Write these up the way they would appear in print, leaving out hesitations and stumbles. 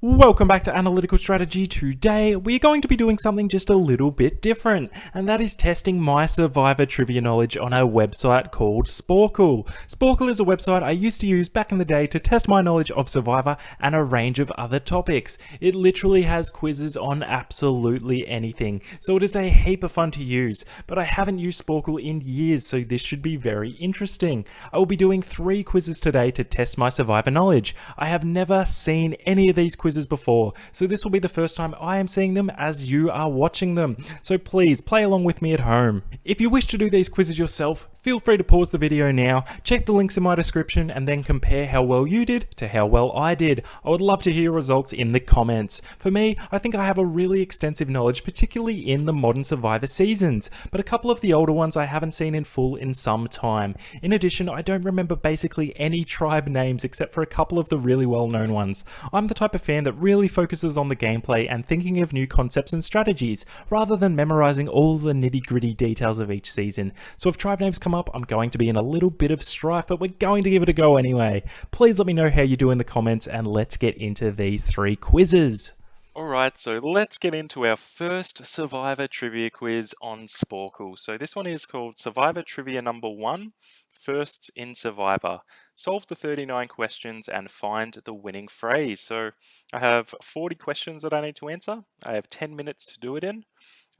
Welcome back to Analytical Strategy. Today, we're going to be doing something just a little bit different, and that is testing my Survivor trivia knowledge on a website called Sporcle. Sporcle is a website I used to use back in the day to test my knowledge of Survivor and a range of other topics. It literally has quizzes on absolutely anything, so it is a heap of fun to use, but I haven't used Sporcle in years, so this should be very interesting. I will be doing 3 quizzes today to test my Survivor knowledge. I have never seen any of these quizzes before, so this will be the first time I am seeing them as you are watching them. So please play along with me at home. If you wish to do these quizzes yourself, feel free to pause the video now, check the links in my description, and then compare how well you did to how well I did. I would love to hear your results in the comments. For me, I think I have a really extensive knowledge, particularly in the modern Survivor seasons, but a couple of the older ones I haven't seen in full in some time. In addition, I don't remember basically any tribe names except for a couple of the really well-known ones. I'm the type of fan that really focuses on the gameplay and thinking of new concepts and strategies, rather than memorizing all the nitty-gritty details of each season. So if tribe names come up, I'm going to be in a little bit of strife, but we're going to give it a go anyway. Please let me know how you do in the comments, and let's get into these 3 quizzes. Alright, so let's get into our first Survivor Trivia quiz on Sporcle. So this one is called Survivor Trivia number 1, Firsts in Survivor. Solve the 39 questions and find the winning phrase. So I have 40 questions that I need to answer. I have 10 minutes to do it in.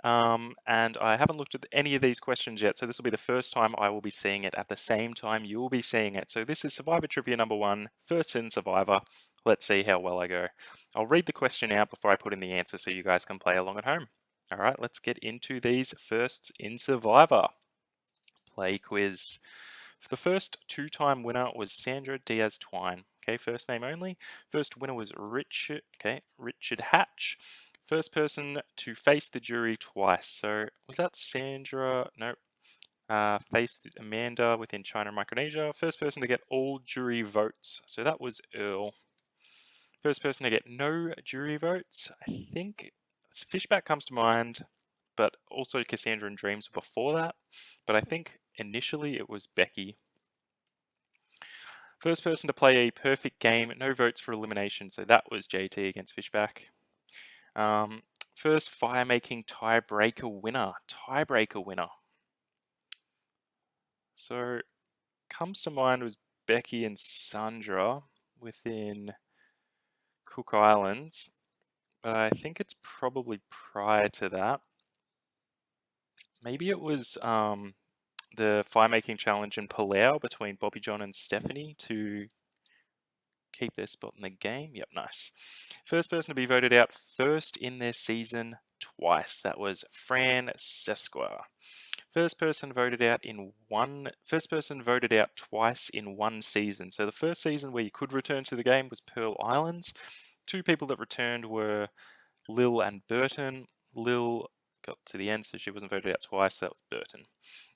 And I haven't looked at any of these questions yet, so this will be the first time I will be seeing it at the same time you will be seeing it. So this is Survivor Trivia number 1, Firsts in Survivor. Let's see how well I go. I'll read the question out before I put in the answer so you guys can play along at home. All right, let's get into these firsts in Survivor. Play quiz. The first 2-time winner was Sandra Diaz-Twine. Okay, first name only. First winner was Richard Hatch. First person to face the jury twice. So was that Sandra? No. Faced Amanda within China and Micronesia. First person to get all jury votes. So that was Earl. First person to get no jury votes, I think Fishback comes to mind, but also Cassandra and Dreams were before that. But I think initially it was Becky. First person to play a perfect game, no votes for elimination, so that was JT against Fishback. First fire-making tiebreaker winner. So comes to mind was Becky and Sandra within Cook Islands, but I think it's probably prior to that. Maybe it was the fire-making challenge in Palau between Bobby John and Stephanie to keep their spot in the game. Yep, nice. First person to be voted out first in their season twice. That was Fran Sesqua. First person voted out twice in one season. So the first season where you could return to the game was Pearl Islands. 2 people that returned were Lil and Burton. Lil got to the end, so she wasn't voted out twice. So that was Burton.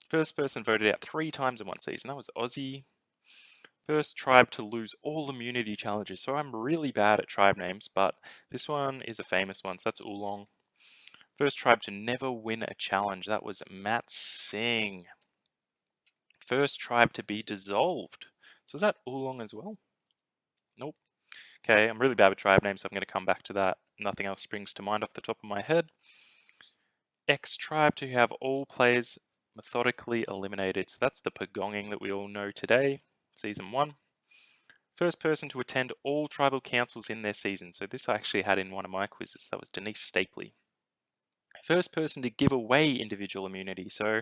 First person voted out 3 times in one season. That was Aussie. First tribe to lose all immunity challenges. So I'm really bad at tribe names, but this one is a famous one. So that's Oolong. First tribe to never win a challenge. That was Matt Singh. First tribe to be dissolved. So is that Oolong as well? Nope. Okay, I'm really bad with tribe names, so I'm going to come back to that. Nothing else springs to mind off the top of my head. X tribe to have all players methodically eliminated. So that's the Pagonging that we all know today. Season 1. First person to attend all tribal councils in their season. So this I actually had in one of my quizzes. That was Denise Stapley. First person to give away individual immunity. So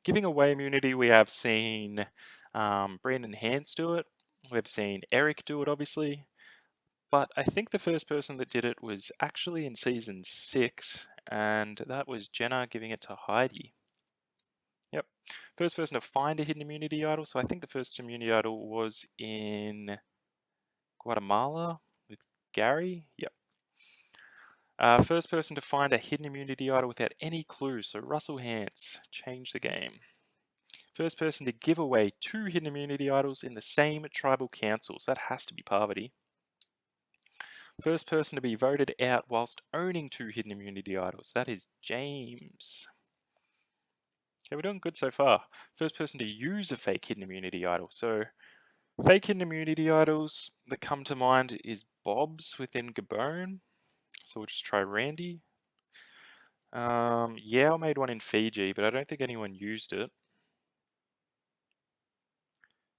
giving away immunity, we have seen Brandon Hans do it. We've seen Eric do it, obviously. But I think the first person that did it was actually in season 6. And that was Jenna giving it to Heidi. Yep. First person to find a hidden immunity idol. So I think the first immunity idol was in Guatemala with Gary. Yep. First person to find a hidden immunity idol without any clues. So Russell Hance changed the game. First person to give away 2 hidden immunity idols in the same tribal councils. That has to be Parvati. First person to be voted out whilst owning 2 hidden immunity idols. That is James. Okay, we're doing good so far. First person to use a fake hidden immunity idol. So Fake hidden immunity idols that come to mind is Bob's within Gabon. So we'll just try Randy. Yao made one in Fiji, but I don't think anyone used it.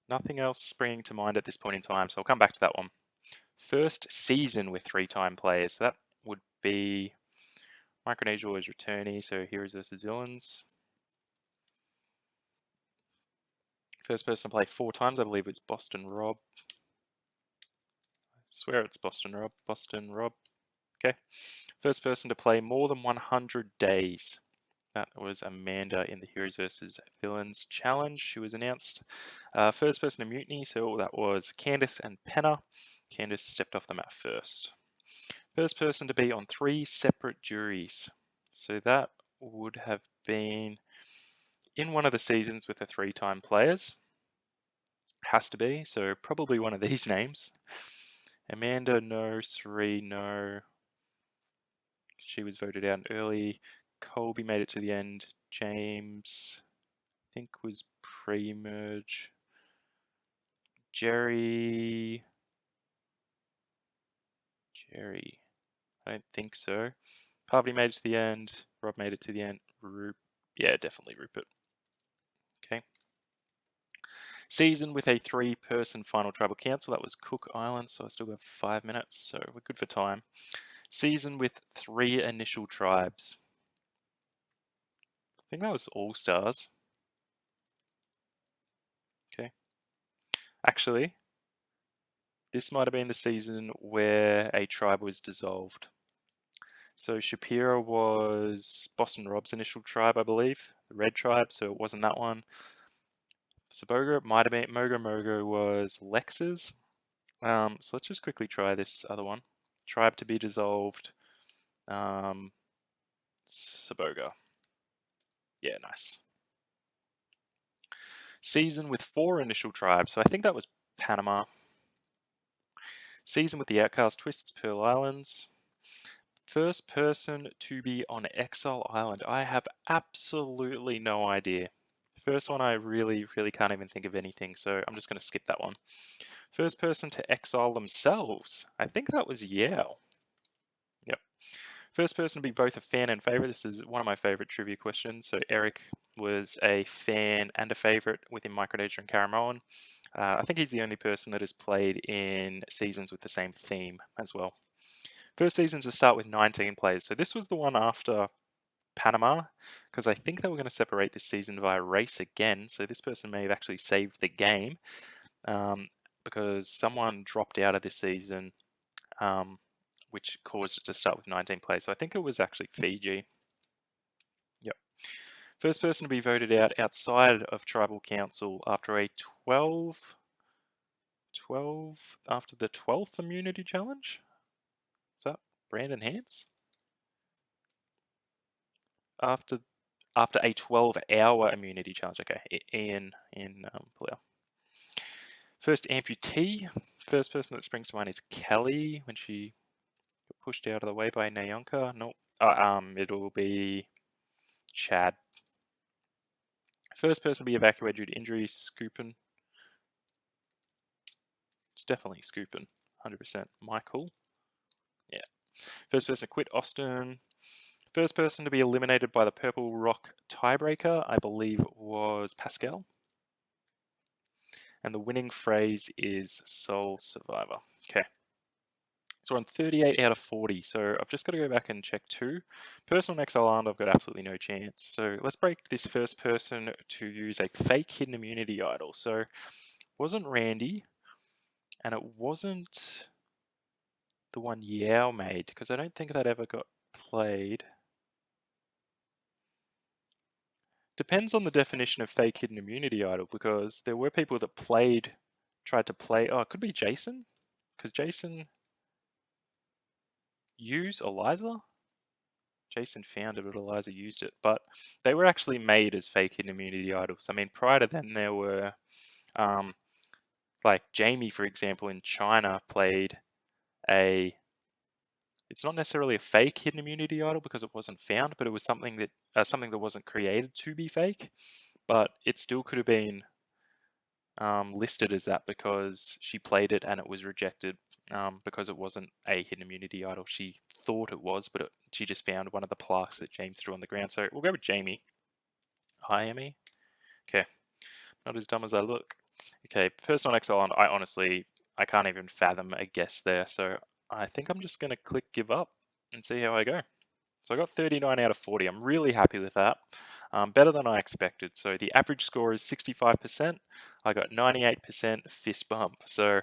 Nothing else springing to mind at this point in time, so I'll come back to that one. First season with 3-time players. So that would be Micronesia was returnee, so heroes versus villains. First person to play 4 times, I believe it's Boston Rob. I swear it's Boston Rob. Boston Rob. Okay. First person to play more than 100 days. That was Amanda in the Heroes vs. Villains challenge. She was announced. First person to mutiny, so that was Candice and Penna. Candice stepped off the map first. First person to be on 3 separate juries. So that would have been in one of the seasons with the 3-time players. Has to be, so probably one of these names. Amanda, no. Sri, no. She was voted out early. Colby made it to the end. James, I think, was pre-merge. Jerry, I don't think so. Harvey made it to the end. Rob made it to the end. Yeah, definitely Rupert. Okay. Season with a 3-person final tribal council. That was Cook Island, so I still have 5 minutes, so we're good for time. Season with 3 initial tribes. I think that was All Stars. Okay. Actually, this might have been the season where a tribe was dissolved. So Shapiro was Boston Rob's initial tribe, I believe, the red tribe, so it wasn't that one. Saboga might have been, Mogo was Lex's. So let's just quickly try this other one. Tribe to be dissolved. Saboga. Yeah, nice. Season with 4 initial tribes, so I think that was Panama. Season with the Outcast Twists, Pearl Islands. First person to be on Exile Island. I have absolutely no idea. First one, I really can't even think of anything, so I'm just going to skip that one. First person to exile themselves. I think that was Yao. Yep. First person to be both a fan and favorite. This is one of my favorite trivia questions. So Eric was a fan and a favorite within Micronesia and Caramoan. I think he's the only person that has played in seasons with the same theme as well. First season to start with 19 players. So this was the one after Panama, because I think they were going to separate this season via race again. So this person may have actually saved the game because someone dropped out of this season, which caused it to start with 19 players. So I think it was actually Fiji. Yep. First person to be voted out outside of Tribal Council after a 12 after the 12th immunity challenge. Is that Brandon Hance? After a 12-hour immunity challenge. Okay, Ian Palau. First amputee. First person that springs to mind is Kelly when she got pushed out of the way by Nayonka. Nope. It'll be Chad. First person to be evacuated due to injury, Scoopin. It's definitely Scoopin, 100%. Michael. Yeah. First person to quit, Austin. First person to be eliminated by the Purple Rock tiebreaker, I believe, was Pascal. And the winning phrase is Soul Survivor. Okay. So we're on 38 out of 40. So I've just got to go back and check 2. Personal next Island, I've got absolutely no chance. So let's break this first person to use a fake hidden immunity idol. So it wasn't Randy, and it wasn't the one Yao made, because I don't think that ever got played. Depends on the definition of fake hidden immunity idol, because there were people that tried to play. Oh, it could be Jason, because Jason used Eliza. Jason found it, but Eliza used it. But they were actually made as fake hidden immunity idols. I mean, prior to then, there were, like Jamie, for example, in China played it's not necessarily a fake hidden immunity idol because it wasn't found, but it was something that wasn't created to be fake, but it still could have been listed as that because she played it and it was rejected because it wasn't a hidden immunity idol. She thought it was, but she just found one of the plaques that James threw on the ground. So we'll go with Jamie. Hi, Emmy. Okay, not as dumb as I look. Okay, person on Exile, I can't even fathom a guess there. So I think I'm just going to click give up and see how I go. So I got 39 out of 40. I'm really happy with that. Better than I expected. So the average score is 65%. I got 98% fist bump. So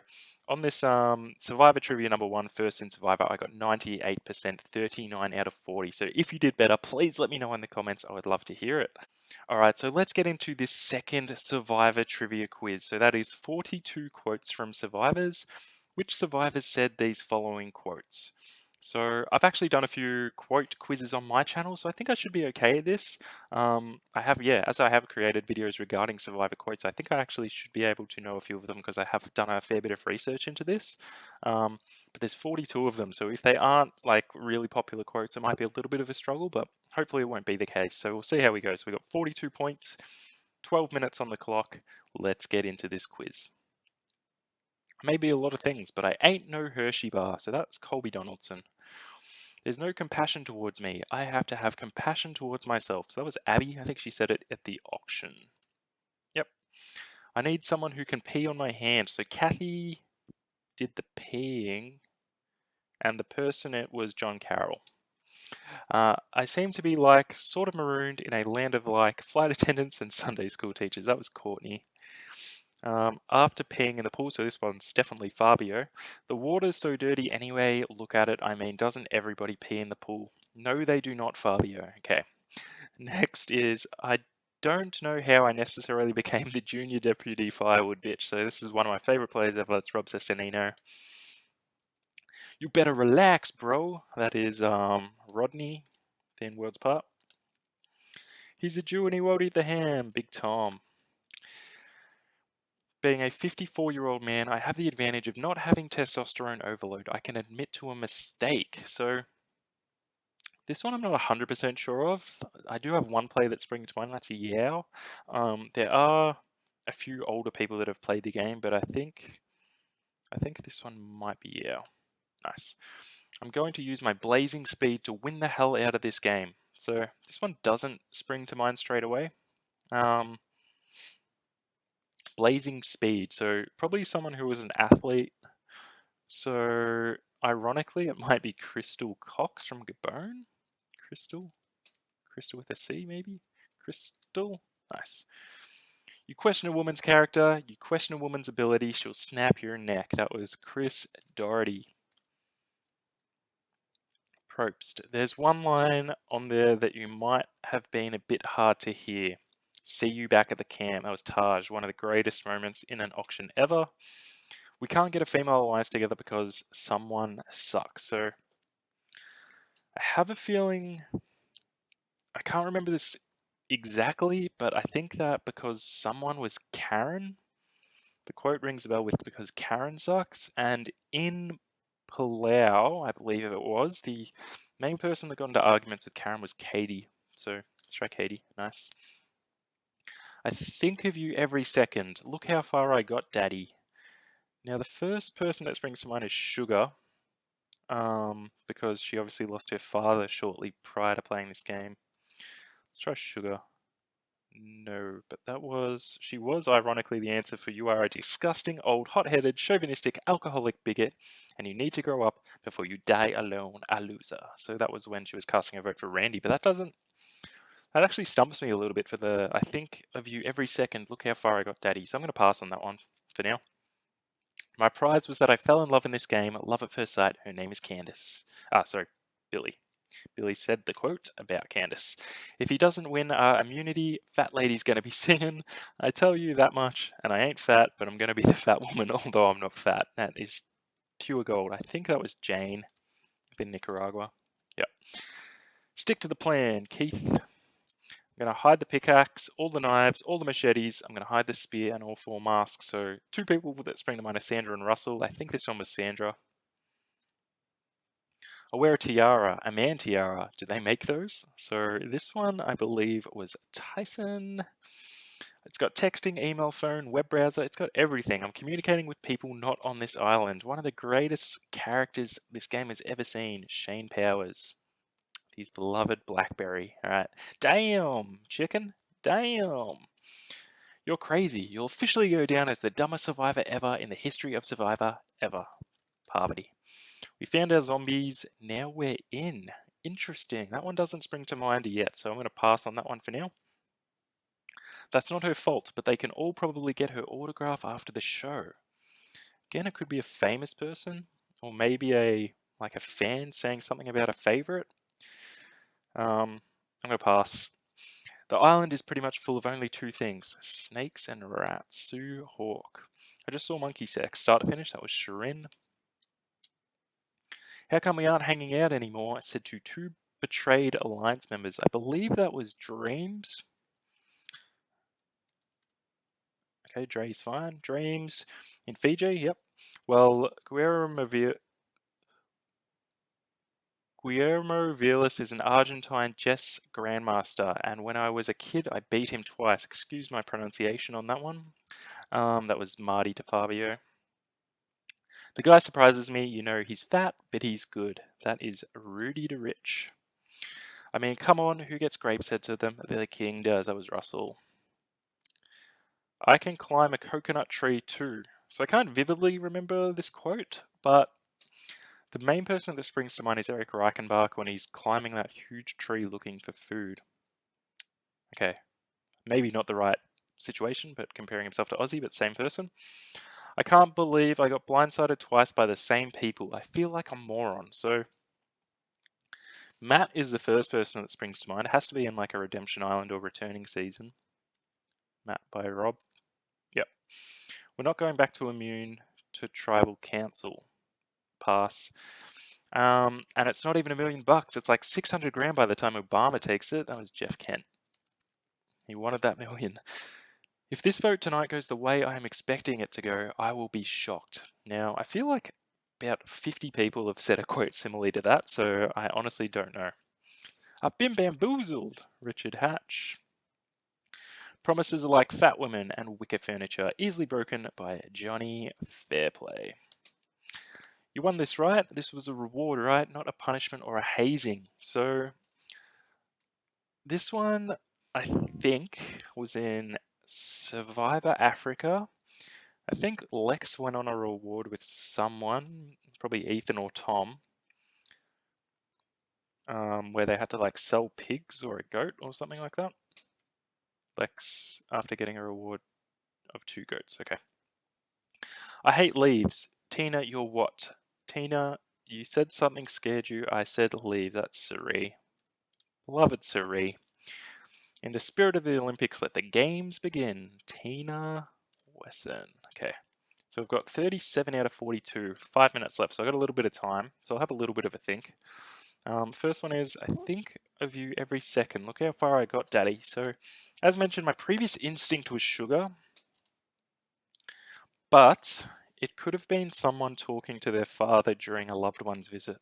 on this Survivor Trivia number 1, First in Survivor, I got 98%, 39 out of 40. So if you did better, please let me know in the comments. I would love to hear it. All right, so let's get into this second Survivor Trivia quiz. So that is 42 quotes from survivors. Which survivors said these following quotes? So I've actually done a few quote quizzes on my channel, so I think I should be okay at this. As I have created videos regarding survivor quotes, I think I actually should be able to know a few of them because I have done a fair bit of research into this. But there's 42 of them, so if they aren't like really popular quotes, it might be a little bit of a struggle, but hopefully it won't be the case. So we'll see how we go. So we got 42 points, 12 minutes on the clock. Let's get into this quiz. Maybe a lot of things, but I ain't no Hershey bar. So that's Colby Donaldson. There's no compassion towards me. I have to have compassion towards myself. So that was Abby. I think she said it at the auction. Yep. I need someone who can pee on my hand. So Kathy did the peeing, and the person it was John Carroll. I seem to be like sort of marooned in a land of like flight attendants and Sunday school teachers. That was Courtney. After peeing in the pool, so this one's definitely Fabio. The water's so dirty anyway, look at it. I mean, doesn't everybody pee in the pool? No, they do not, Fabio. Okay. Next is, I don't know how I necessarily became the junior deputy firewood bitch. So this is one of my favorite players ever. It's Rob Sestonino. You better relax, bro. That is Rodney, Thin Worlds Part. He's a Jew and he won't eat the ham, Big Tom. Being a 54-year-old man, I have the advantage of not having testosterone overload. I can admit to a mistake. So this one I'm not 100% sure of. I do have one play that springs to mind, actually Yao. There are a few older people that have played the game, but I think this one might be Yao. Nice. I'm going to use my blazing speed to win the hell out of this game. So this one doesn't spring to mind straight away. Blazing speed. So probably someone who was an athlete. So ironically, it might be Crystal Cox from Gabon. Crystal with a C, maybe? Crystal? Nice. You question a woman's character, you question a woman's ability, she'll snap your neck. That was Chris Doherty. Probst. There's one line on there that you might have been a bit hard to hear. See you back at the camp. That was Taj, one of the greatest moments in an auction ever. We can't get a female alliance together because someone sucks. So I have a feeling, I can't remember this exactly, but I think that because someone was Karen, the quote rings a bell with because Karen sucks. And in Palau, I believe it was, the main person that got into arguments with Karen was Katie. So let's try Katie. Nice. I think of you every second. Look how far I got, Daddy. Now, the first person that springs to mind is Sugar, because she obviously lost her father shortly prior to playing this game. Let's try Sugar. No, but she was ironically the answer for you are a disgusting, old, hot-headed, chauvinistic, alcoholic bigot, and you need to grow up before you die alone, a loser. So that was when she was casting her vote for Randy, but that actually stumps me a little bit for I think of you every second, look how far I got, Daddy. So I'm going to pass on that one for now. My prize was that I fell in love in this game, love at first sight. Her name is Candace. Billy. Billy said the quote about Candace. If he doesn't win our immunity, fat lady's going to be singing. I tell you that much, and I ain't fat, but I'm going to be the fat woman, although I'm not fat. That is pure gold. I think that was Jane in Nicaragua. Yep. Stick to the plan, Keith. I'm going to hide the pickaxe, all the knives, all the machetes. I'm going to hide the spear and all 4 masks. So 2 people that spring to mind are Sandra and Russell. I think this one was Sandra. I'll wear a tiara, a man tiara. Do they make those? So this one, I believe, was Tyson. It's got texting, email, phone, web browser. It's got everything. I'm communicating with people not on this island. One of the greatest characters this game has ever seen, Shane Powers. His beloved Blackberry. All right. Damn, chicken. Damn. You're crazy. You'll officially go down as the dumbest survivor ever in the history of Survivor ever. Parvati. We found our zombies. Now we're in. Interesting. That one doesn't spring to mind yet, so I'm going to pass on that one for now. That's not her fault, but they can all probably get her autograph after the show. Again, it could be a famous person, or maybe a fan saying something about a favorite. I'm going to pass. The island is pretty much full of only two things, snakes and rats. Sue Hawk. I just saw monkey sex. Start to finish, that was Shirin. How come we aren't hanging out anymore? I said to two betrayed alliance members. I believe that was Dreams. Okay, Dre's fine. Dreams in Fiji, yep. Well, Guillermo Vilas is an Argentine chess grandmaster, and when I was a kid, I beat him twice. Excuse my pronunciation on that one. That was Marty to Fabio. The guy surprises me. You know, he's fat, but he's good. That is Rudy to Rich. I mean, come on, who gets grapes said to them? The king does. That was Russell. I can climb a coconut tree too. So I can't vividly remember this quote, but the main person that springs to mind is Eric Reichenbach when he's climbing that huge tree looking for food. Okay, maybe not the right situation, but comparing himself to Ozzy, but same person. I can't believe I got blindsided twice by the same people. I feel like a moron. So Matt is the first person that springs to mind. It has to be in like a Redemption Island or returning season. Matt by Rob. Yep. We're not going back to immune to tribal council. Pass. And it's not even $1 million. It's like 600 grand by the time Obama takes it. That was Jeff Kent. He wanted that million. If this vote tonight goes the way I am expecting it to go, I will be shocked. Now, I feel like about 50 people have said a quote similar to that, so I honestly don't know. I've been bamboozled, Richard Hatch. Promises are like fat women and wicker furniture, easily broken by Johnny Fairplay. You won this, right? This was a reward, right? Not a punishment or a hazing. So, this one, I think, was in Survivor Africa. I think Lex went on a reward with someone, probably Ethan or Tom, where they had to like sell pigs or a goat or something like that. Lex, after getting a reward of 2 goats. Okay. I hate leaves. Tina, you're what? Tina, you said something scared you. I said leave. That's Suri. Love it, Suri. In the spirit of the Olympics, let the games begin. Tina Wesson. Okay. So we've got 37 out of 42. 5 minutes left. So I've got a little bit of time. So I'll have a little bit of a think. First one is, I think of you every second. Look how far I got, Daddy. So, as mentioned, my previous instinct was sugar. But it could have been someone talking to their father during a loved one's visit.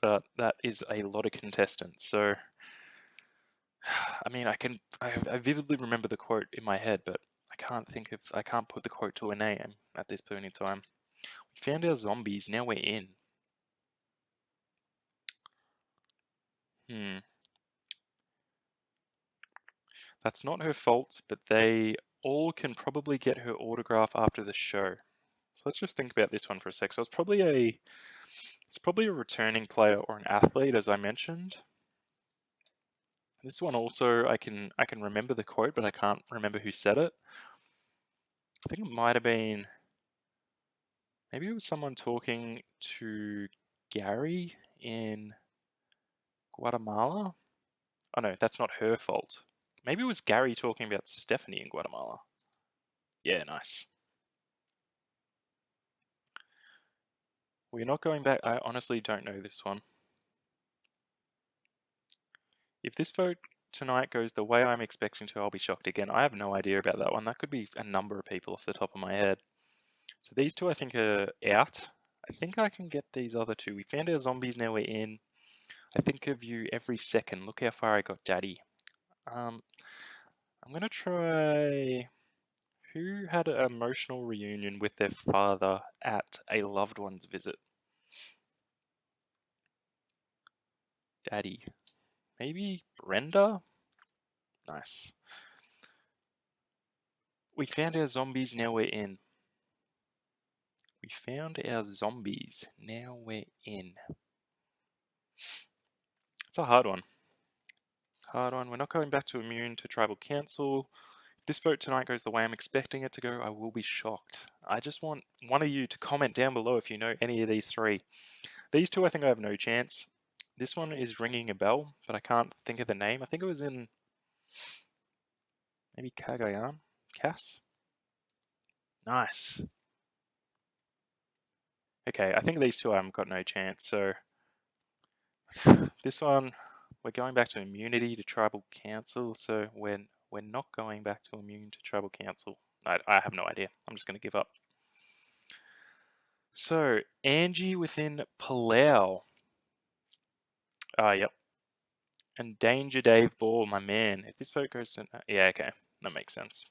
But that is a lot of contestants. So, I mean, I vividly remember the quote in my head, but I can't put the quote to a name at this point in time. We found our zombies, now we're in. That's not her fault, but they all can probably get her autograph after the show. So let's just think about this one for a sec. So it's probably a returning player or an athlete, as I mentioned. This one also I can remember the quote, but I can't remember who said it. I think it might have been, maybe it was someone talking to Gary in Guatemala. Oh no, that's not her fault. Maybe it was Gary talking about Stephanie in Guatemala. Yeah, nice. We're not going back. I honestly don't know this one. If this vote tonight goes the way I'm expecting to, I'll be shocked again. I have no idea about that one. That could be a number of people off the top of my head. So these two I think are out. I think I can get these other two. We found our zombies, now we're in. I think of you every second. Look how far I got, Daddy. I'm going to try... Who had an emotional reunion with their father at a loved one's visit? Daddy. Maybe Brenda? Nice. We found our zombies, now we're in. We found our zombies, now we're in. It's a hard one. Hard one. We're not going back to immune to tribal council. If this vote tonight goes the way I'm expecting it to go, I will be shocked. I just want one of you to comment down below if you know any of these three. These two I think I have no chance. This one is ringing a bell, but I can't think of the name. I think it was in maybe Cagayan? Cass? Nice. Okay, I think these two I haven't got no chance, so this one, we're going back to immunity to tribal council, so we're not going back to immune to tribal council. I have no idea. I'm just going to give up. So, Angie within Palau. Yep. And Danger Dave Ball, my man. If this vote goes to... Yeah, okay. That makes sense.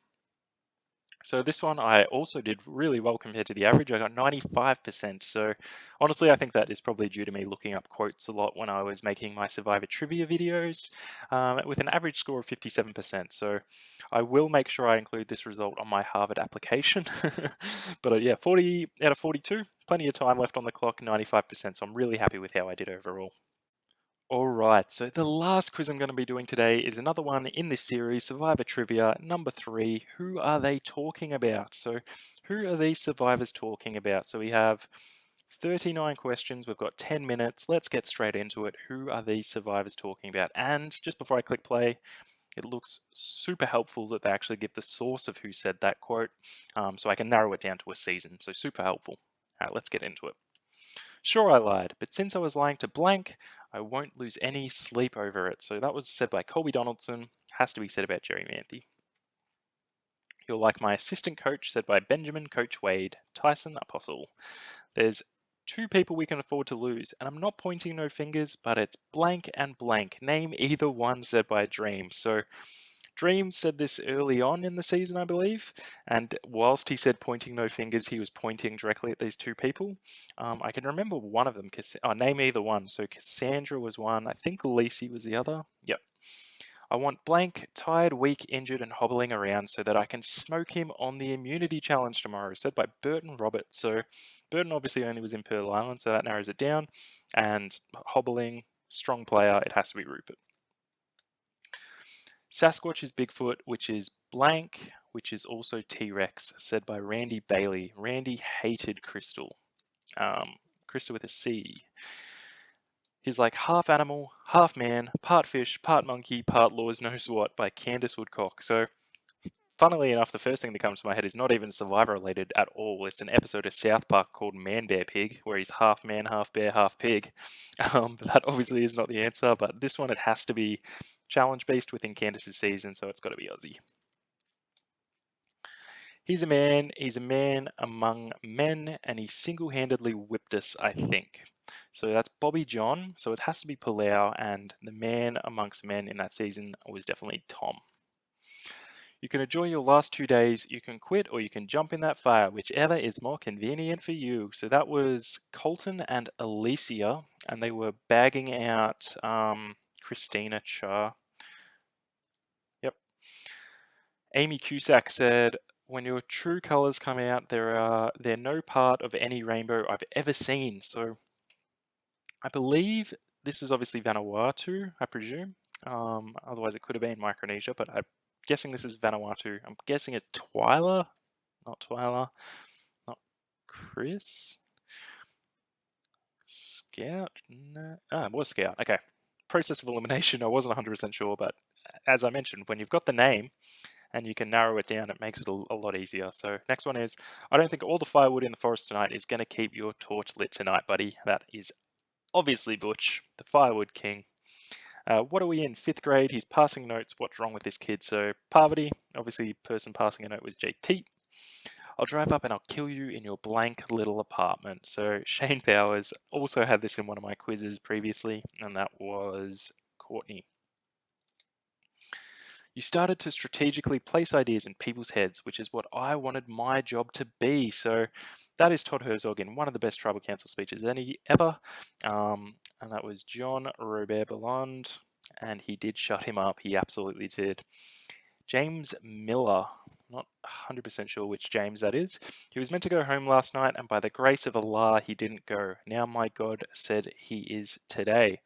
So this one I also did really well compared to the average. I got 95%. So honestly, I think that is probably due to me looking up quotes a lot when I was making my Survivor trivia videos with an average score of 57%. So I will make sure I include this result on my Harvard application. But yeah, 40 out of 42, plenty of time left on the clock, 95%. So I'm really happy with how I did overall. Alright, so the last quiz I'm going to be doing today is another one in this series, Survivor Trivia, number 3. Who are they talking about? So, who are these survivors talking about? So we have 39 questions, we've got 10 minutes, let's get straight into it. Who are these survivors talking about? And just before I click play, it looks super helpful that they actually give the source of who said that quote, so I can narrow it down to a season, so super helpful. Alright, let's get into it. Sure, I lied, but since I was lying to blank, I won't lose any sleep over it. So that was said by Colby Donaldson, has to be said about Jerry Manthey. You're like my assistant coach, said by Benjamin Coach Wade, Tyson Apostle. There's 2 people we can afford to lose, and I'm not pointing no fingers, but it's blank and blank. Name either one, said by Dream. So Dream said this early on in the season, I believe, and whilst he said pointing no fingers, he was pointing directly at these 2 people. I can remember one of them, name either one. So Cassandra was one, I think Lacey was the other. Yep. I want blank, tired, weak, injured, and hobbling around so that I can smoke him on the immunity challenge tomorrow, said by Burton Roberts. So Burton obviously only was in Pearl Island, so that narrows it down. And hobbling, strong player, it has to be Rupert. Sasquatch is Bigfoot, which is blank, which is also T-Rex, said by Randy Bailey. Randy hated Crystal. Crystal with a C. He's like half animal, half man, part fish, part monkey, part Laws knows what by Candace Woodcock. So, funnily enough, the first thing that comes to my head is not even Survivor related at all. It's an episode of South Park called Man Bear Pig, where he's half man, half bear, half pig. But that obviously is not the answer, but this one it has to be challenge based within Candace's season, so it's got to be Aussie. He's a man among men, and he single-handedly whipped us, I think. So that's Bobby John, so it has to be Palau, and the man amongst men in that season was definitely Tom. You can enjoy your last 2 days, you can quit, or you can jump in that fire, whichever is more convenient for you. So that was Colton and Alicia, and they were bagging out Christina Cha. Yep. Amy Cusack said, when your true colors come out, they're no part of any rainbow I've ever seen. So I believe this is obviously Vanuatu, I presume. Otherwise it could have been Micronesia, but I'm guessing this is Vanuatu. I'm guessing it's Twyla, not Twyla, not Chris. Scout? No. It was Scout. Okay. Process of elimination, I wasn't 100% sure, but as I mentioned, when you've got the name, and you can narrow it down, it makes it a lot easier. So next one is, I don't think all the firewood in the forest tonight is going to keep your torch lit tonight, buddy. That is obviously Butch, the firewood king. What are we in? 5th grade, he's passing notes. What's wrong with this kid? So Parvati, obviously person passing a note was JT. I'll drive up and I'll kill you in your blank little apartment. So Shane Powers also had this in one of my quizzes previously, and that was Courtney. You started to strategically place ideas in people's heads, which is what I wanted my job to be. So that is Todd Herzog in one of the best tribal council speeches any ever. And that was John Robert Ballond, and he did shut him up. He absolutely did. James Miller, not 100% sure which James that is. He was meant to go home last night, and by the grace of Allah, he didn't go. Now my God said he is today.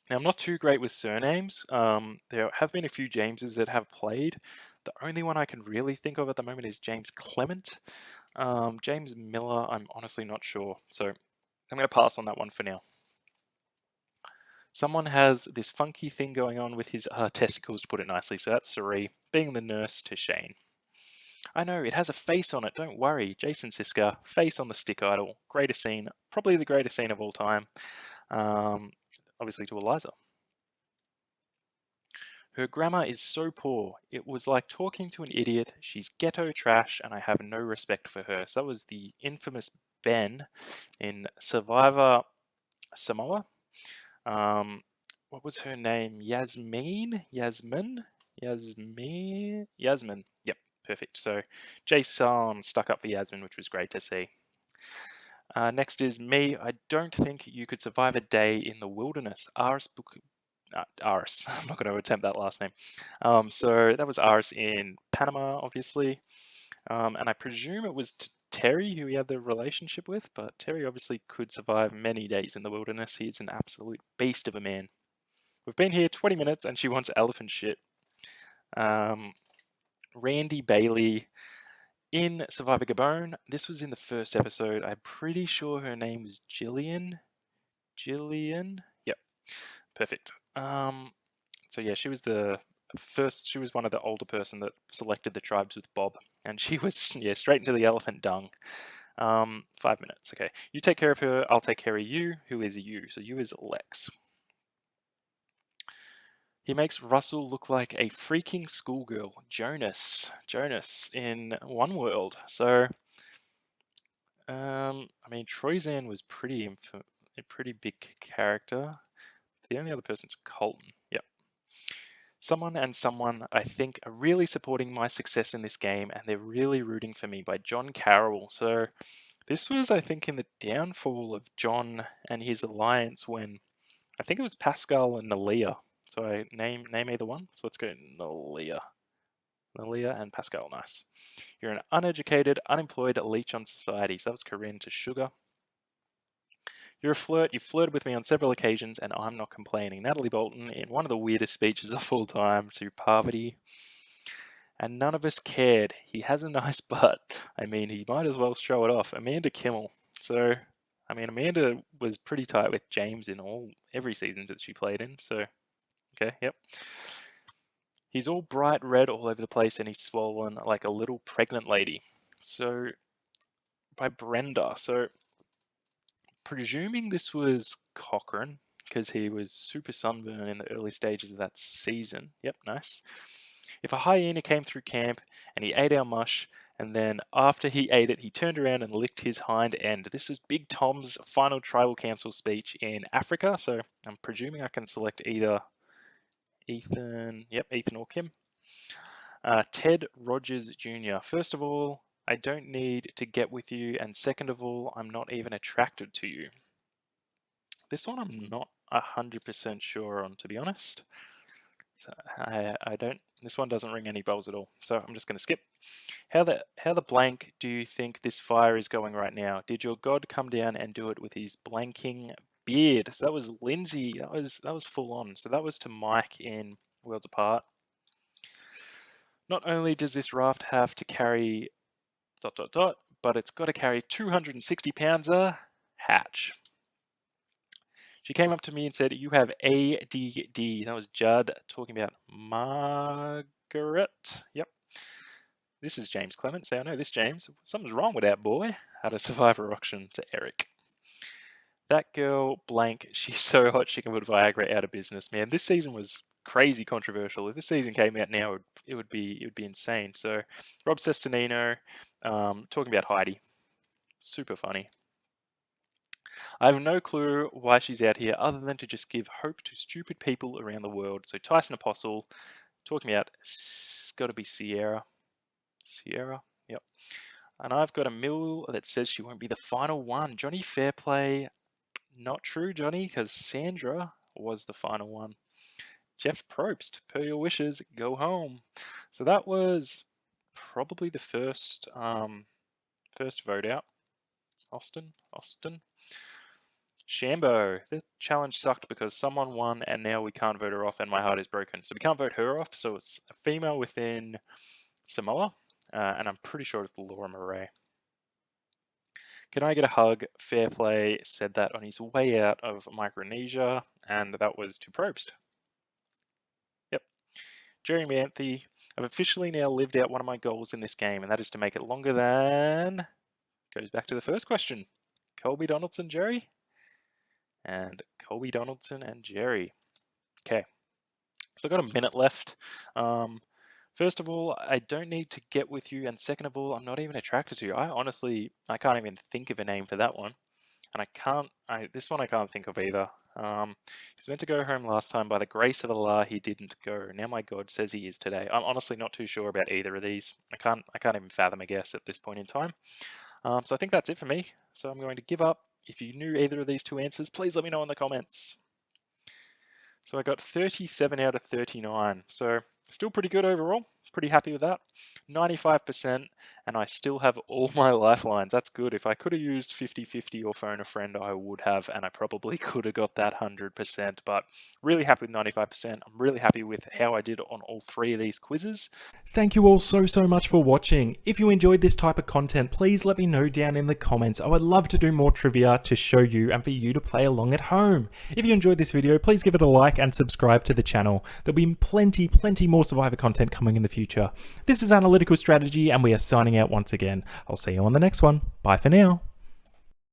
Now, I'm not too great with surnames. There have been a few Jameses that have played. The only one I can really think of at the moment is James Clement. James Miller, I'm honestly not sure. So I'm going to pass on that one for now. Someone has this funky thing going on with his testicles, to put it nicely. So that's Sari, being the nurse to Shane. I know, it has a face on it, don't worry. Jason Siska, face on the stick idol. Greatest scene, probably the greatest scene of all time. Obviously to Eliza. Her grammar is so poor. It was like talking to an idiot. She's ghetto trash, and I have no respect for her. So that was the infamous Ben in Survivor Samoa. What was her name? Yasmin? Yep, perfect. So Jason stuck up for Yasmin, which was great to see. Next is me. I don't think you could survive a day in the wilderness. Aris. I'm not going to attempt that last name. So that was Aris in Panama, obviously. And I presume it was Terry who he had the relationship with, but Terry obviously could survive many days in the wilderness. He's an absolute beast of a man. We've been here 20 minutes and she wants elephant shit. Randy Bailey in Survivor Gabon. This was in the first episode. I'm pretty sure her name was Jillian. Yep, perfect. So yeah, she was the first. She was one of the older person that selected the tribes with Bob, and she was straight into the elephant dung. 5 minutes. Okay, you take care of her. I'll take care of you. Who is you? So you is Lex. He makes Russell look like a freaking schoolgirl. Jonas in One World. So, I mean, Troyzan was a pretty big character. The only other person is Colton. Yep. Someone and Someone, I think, are really supporting my success in this game, and they're really rooting for me by John Carroll. So, this was, I think, in the downfall of John and his alliance when I think it was Pascal and Nalia. So I name either one. So let's go Nalia. Nalia and Pascal, nice. You're an uneducated, unemployed leech on society. So that was Corinne to Sugar. You're a flirt. You flirted with me on several occasions, and I'm not complaining. Natalie Bolton in one of the weirdest speeches of all time to Parvati. And none of us cared. He has a nice butt. I mean, he might as well show it off. Amanda Kimmel. So, I mean, Amanda was pretty tight with James in every season that she played in. So, okay, yep. He's all bright red all over the place, and he's swollen like a little pregnant lady. So, by Brenda. So, presuming this was Cochrane, because he was super sunburned in the early stages of that season. Yep, nice. If a hyena came through camp and he ate our mush, and then after he ate it, he turned around and licked his hind end. This is Big Tom's final tribal council speech in Africa, so I'm presuming I can select either Ethan or Kim. Ted Rogers Jr. First of all, I don't need to get with you, and second of all, I'm not even attracted to you. This one I'm not 100% sure on, to be honest. So I don't. This one doesn't ring any bells at all. So I'm just going to skip. How the blank do you think this fire is going right now? Did your god come down and do it with his blanking beard? So that was Lindsay. That was full on. So that was to Mike in Worlds Apart. Not only does this raft have to carry ... but it's got to carry 260 pounds a hatch. She came up to me and said, "You have ADD." That was Judd talking about Margaret. Yep. This is James Clement. Say, I know this, James. Something's wrong with that boy. How to Survivor auction to Eric. That girl, blank, she's so hot she can put Viagra out of business. Man, this season was crazy controversial. If this season came out now, it would be insane. So, Rob Sestonino talking about Heidi. Super funny. I have no clue why she's out here other than to just give hope to stupid people around the world. So Tyson Apostle, Talking about, got to be Sierra. Yep. And I've got a mill that says she won't be the final one. Johnny Fairplay, not true, Johnny, because Sandra was the final one. Jeff Probst, per your wishes, go home. So that was probably the first vote out. Austin. Shambo, the challenge sucked because someone won and now we can't vote her off and my heart is broken. So we can't vote her off, so it's a female within Samoa, and I'm pretty sure it's Laura Murray. Can I get a hug? Fairplay said that on his way out of Micronesia, and that was to Probst. Yep. Jerry Manthe, I've officially now lived out one of my goals in this game, and that is to make it longer than... Goes back to the first question. Colby Donaldson, Jerry? And Colby Donaldson and Jerry. Okay. So I've got a minute left. First of all, I don't need to get with you, and second of all, I'm not even attracted to you. I can't even think of a name for that one. And this one I can't think of either. He's meant to go home last time. By the grace of Allah, he didn't go. Now my God says he is today. I'm honestly not too sure about either of these. I can't even fathom a guess at this point in time. So I think that's it for me. So I'm going to give up. If you knew either of these two answers, please let me know in the comments. So I got 37 out of 39. So still pretty good overall. Pretty happy with that. 95%, and I still have all my lifelines. That's good. If I could have used 50-50 or phone a friend, I would have, and I probably could have got that 100%, but really happy with 95%. I'm really happy with how I did on all three of these quizzes. Thank you all so much for watching. If you enjoyed this type of content, please let me know down in the comments. I would love to do more trivia to show you and for you to play along at home. If you enjoyed this video, please give it a like and subscribe to the channel. There'll be plenty more Survivor content coming in the future. This is Analytical Strategy, and we are signing out once again. I'll see you on the next one. Bye for now.